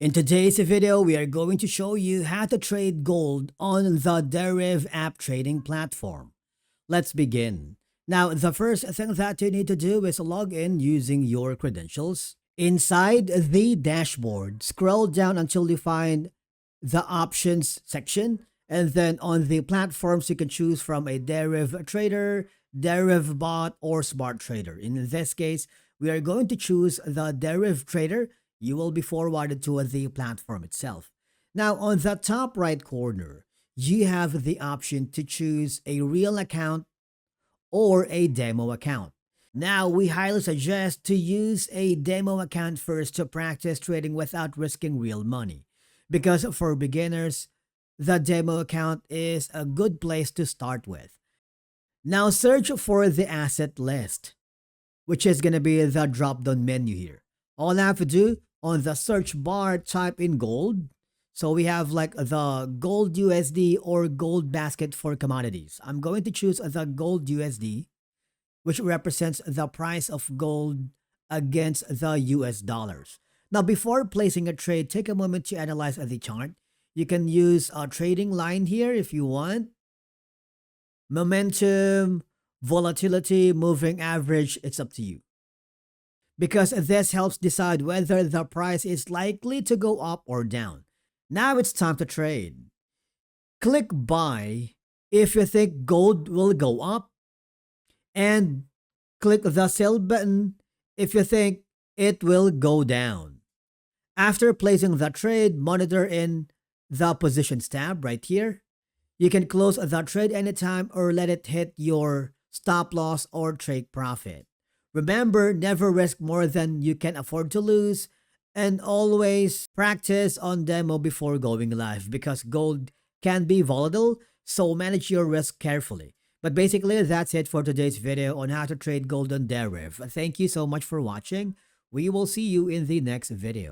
In today's video, we are going to show you how to trade gold on the Deriv app trading platform. Let's begin. Now, the first thing that you need to do is log in using your credentials. Inside the dashboard, scroll down until you find the options section, and then on the platforms you can choose from a Deriv trader, Deriv bot, or smart trader. In this case, we are going to choose the Deriv trader. You will be forwarded to the platform itself. Now, on the top right corner, you have the option to choose a real account or a demo account. Now, we highly suggest to use a demo account first to practice trading without risking real money. Because for beginners, the demo account is a good place to start with. Now, search for the asset list, which is going to be the drop-down menu here. All I have to do, on the search bar, type in gold. So we have like the gold USD or gold basket for commodities. I'm going to choose the gold USD, which represents the price of gold against the US dollars. Now, before placing a trade, take a moment to analyze the chart. You can use a trading line here if you want. Momentum, volatility, moving average, it's up to you. Because this helps decide whether the price is likely to go up or down. Now it's time to trade. Click buy if you think gold will go up, and click the sell button if you think it will go down. After placing the trade, monitor in the positions tab right here. You can close the trade anytime or let it hit your stop loss or take profit. Remember, never risk more than you can afford to lose, and always practice on demo before going live because gold can be volatile, so manage your risk carefully. But basically, that's it for today's video on how to trade gold on Deriv. Thank you so much for watching. We will see you in the next video.